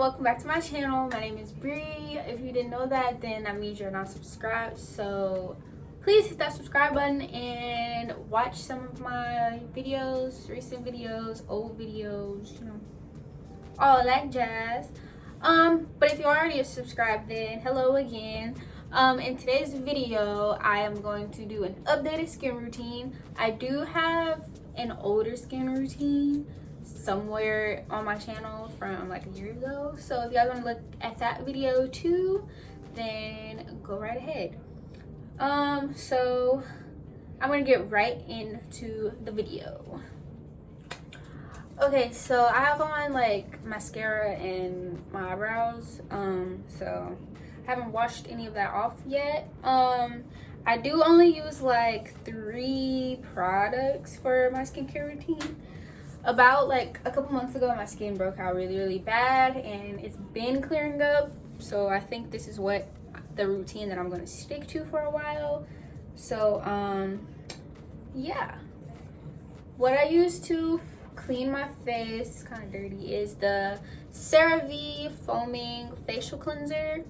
welcome back to my channel. My name is Bree. If you didn't know that, then that means you're not subscribed, so please hit that subscribe button and watch some of my videos, recent videos, old videos, you know, all that jazz. But if you're already subscribed, then hello again. In today's video, I am going to do an updated skin routine. I do have an older skin routine somewhere on my channel from like a year ago, so if you guys want to look at that video too, then go right ahead. So I'm gonna get right into the video. Okay, so I have on like mascara and my eyebrows, so I haven't washed any of that off yet. I do only use like 3 products for my skincare routine. About like a couple months ago, my skin broke out really bad, and it's been clearing up, so I think this is what the routine that I'm going to stick to for a while. So yeah, what I use to clean my face, kind of dirty, is the CERAVE Foaming facial cleanser.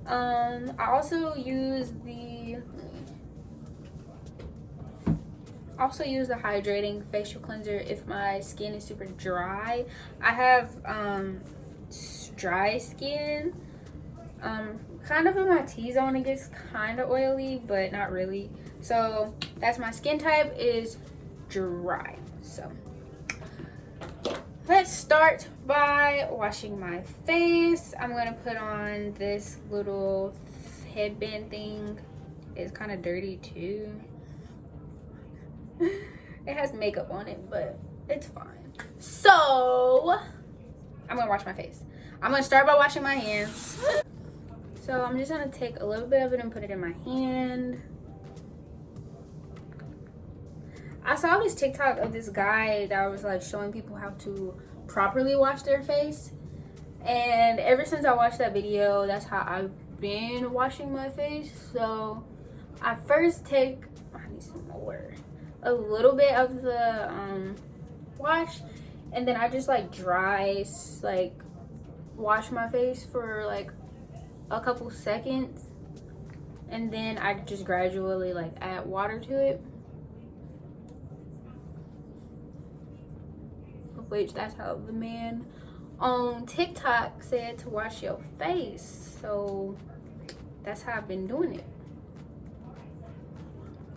I also use the hydrating facial cleanser if my skin is super dry. I have dry skin, kind of in my T-zone. It gets kind of oily, but not really. So that's my skin type, is dry. So let's start by washing my face. I'm gonna put on this little headband thing. It's kind of dirty too. It has makeup on it, but it's fine. So I'm gonna wash my face. I'm gonna start by washing my hands. So I'm just gonna take a little bit of it and put it in my hand. I saw this TikTok of this guy that was like showing people how to properly wash their face, and ever since I watched that video, that's how I've been washing my face. So I first take, I need some more, a little bit of the wash, and then I just like wash my face for like a couple seconds, and then I just gradually like add water to it, which that's how the man on TikTok said to wash your face. So that's how I've been doing it.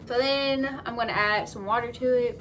So then I'm gonna add some water to it.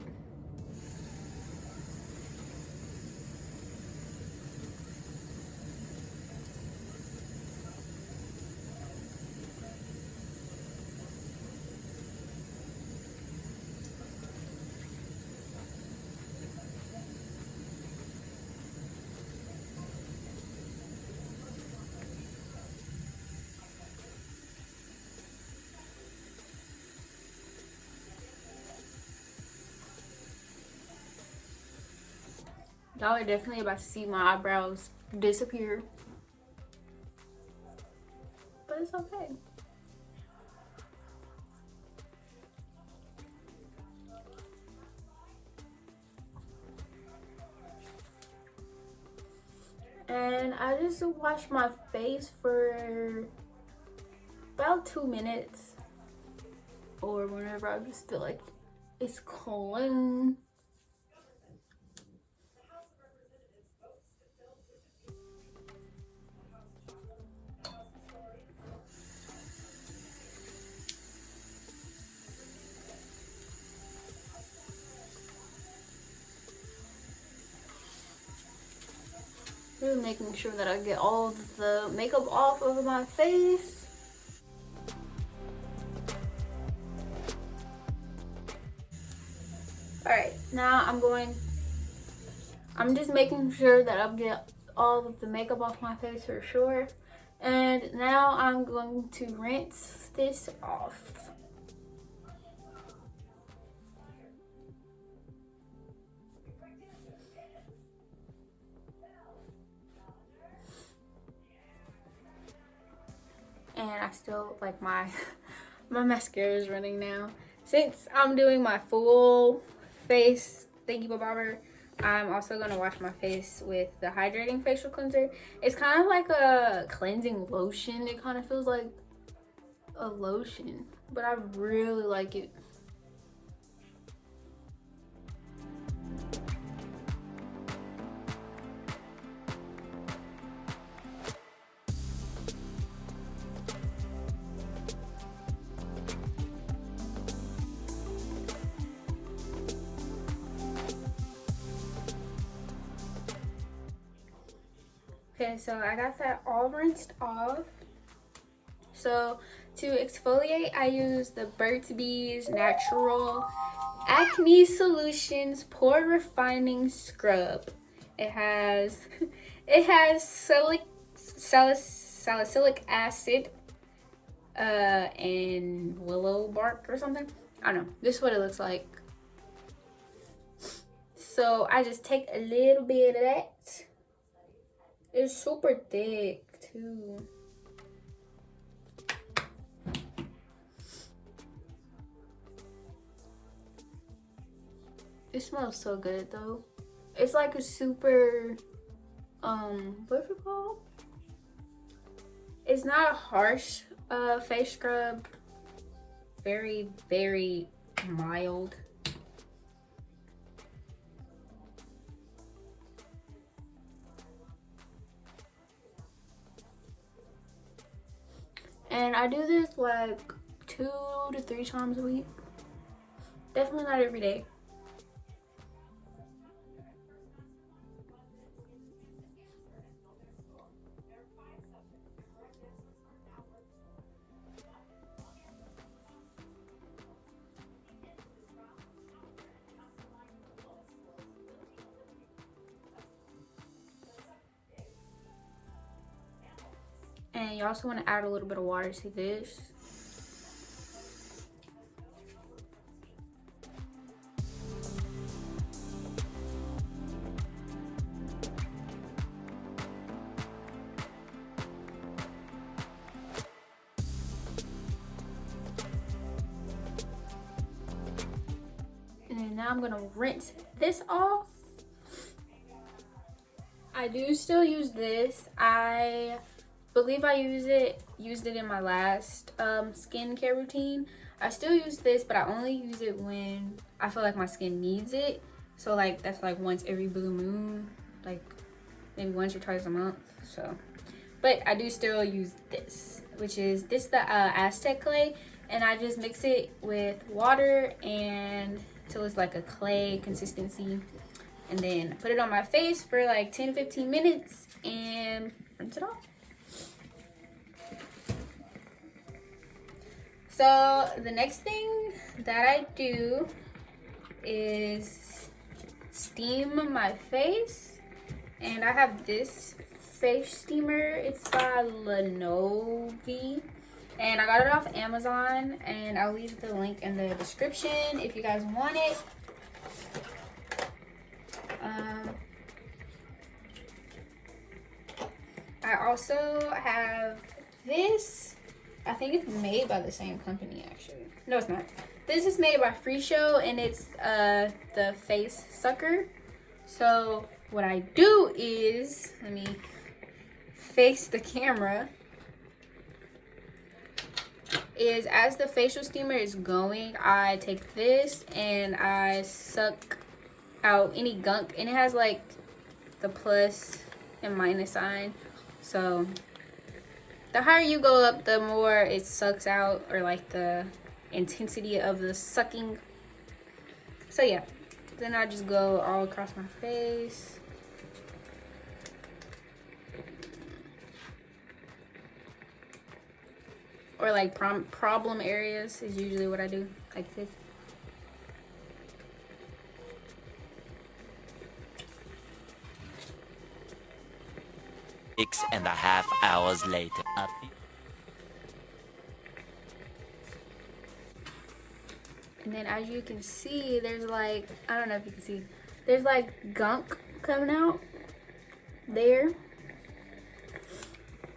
Y'all are definitely about to see my eyebrows disappear, but it's okay. And I just wash my face for about 2 minutes, or whenever I just feel like it's clean. Really making sure that I get all of the makeup off of my face. Alright, now I'm just making sure that I get all of the makeup off my face for sure. And now I'm going to rinse this off. And I still like my mascara is running now. Since I'm doing my full face thingy bobber, I'm also going to wash my face with the Hydrating facial cleanser. It's kind of like a cleansing lotion. It kind of feels like a lotion, but I really like it. Okay, so I got that all rinsed off. So to exfoliate, I use the Burts Bees Natural Acne Solutions Pore Refining Scrub. It has salicylic acid and willow bark or something. I don't know. This is what it looks like. So I just take a little bit of that. It's super thick too. It smells so good though. It's like a super, what's it called? It's not a harsh face scrub. Very, very mild. And I do this like 2 to 3 times a week. Definitely not every day. And you also want to add a little bit of water to this. And now I'm going to rinse this off. I do still use this. I believe I used it in my last skincare routine. I still use this, but I only use it when I feel like my skin needs it. So like that's like once every blue moon, like maybe once or twice a month. So, but I do still use this, which is the Aztec clay, and I just mix it with water and till it's like a clay consistency, and then put it on my face for like 10 to 15 minutes and rinse it off. So the next thing that I do is steam my face, and I have this face steamer. It's by Lenovo, and I got it off Amazon, and I'll leave the link in the description if you guys want it. I also have this. I think it's made by the same company, actually. No, it's not. This is made by Free Show, and it's the face sucker. So what I do is, let me face the camera, is as the facial steamer is going, I take this and I suck out any gunk, and it has like the plus and minus sign. So the higher you go up, the more it sucks out, or like the intensity of the sucking. So yeah, then I just go all across my face. Or like problem areas is usually what I do, like this. Six and a half hours later. And then as you can see, there's like, I don't know if you can see, there's like gunk coming out there.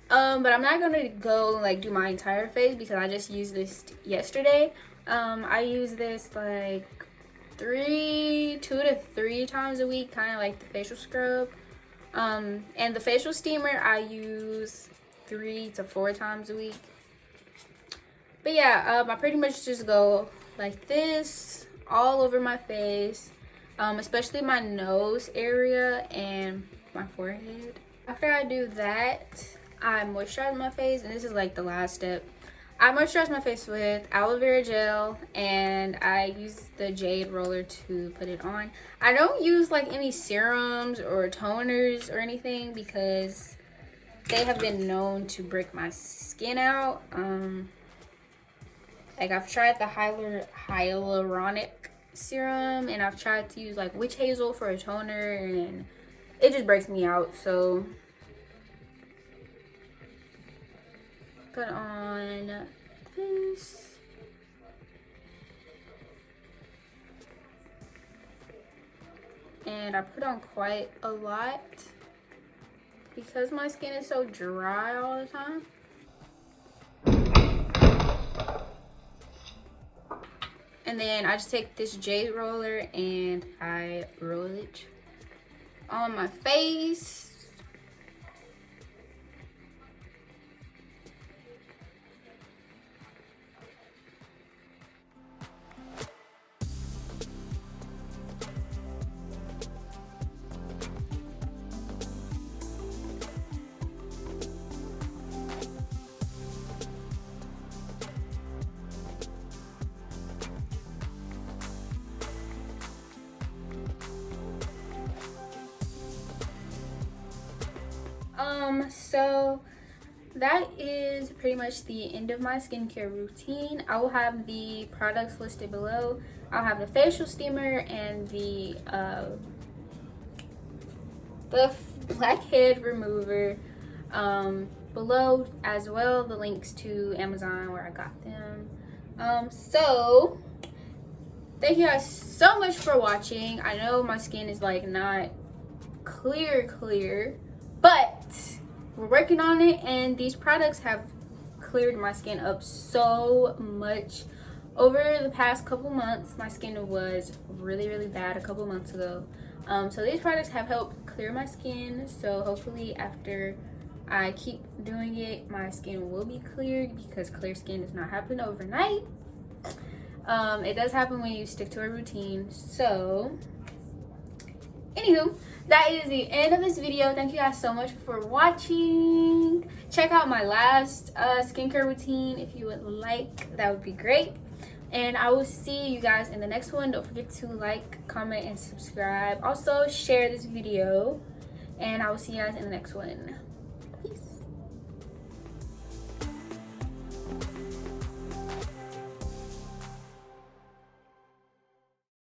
But I'm not gonna go like do my entire face because I just used this yesterday. I used this like 3 maybe 2 to 3 times a week, kind of like the facial scrub. And the facial steamer I use 3 to 4 times a week. But yeah, I pretty much just go like this all over my face, especially my nose area and my forehead. After I do that, I moisturize my face, and this is like the last step. I moisturize my face with aloe vera gel, and I use the Jade Roller to put it on. I don't use like any serums or toners or anything because they have been known to break my skin out. Like I've tried the hyaluronic serum, and I've tried to use like witch hazel for a toner, and it just breaks me out. So put on this. And I put on quite a lot because my skin is so dry all the time. And then I just take this Jade Roller and I roll it on my face. So that is pretty much the end of my skincare routine. I will have the products listed below. I'll have the facial steamer and the blackhead remover below, as well the links to Amazon where I got them. So thank you guys so much for watching. I know my skin is like not clear, but we're working on it, and these products have cleared my skin up so much. Over the past couple months, my skin was really bad a couple months ago. So these products have helped clear my skin. So hopefully after I keep doing it, my skin will be cleared, because clear skin does not happen overnight. It does happen when you stick to a routine. So anywho, that is the end of this video. Thank you guys so much for watching. Check out my last skincare routine if you would like. That would be great. And I will see you guys in the next one. Don't forget to like, comment, and subscribe. Also, share this video. And I will see you guys in the next one. Peace.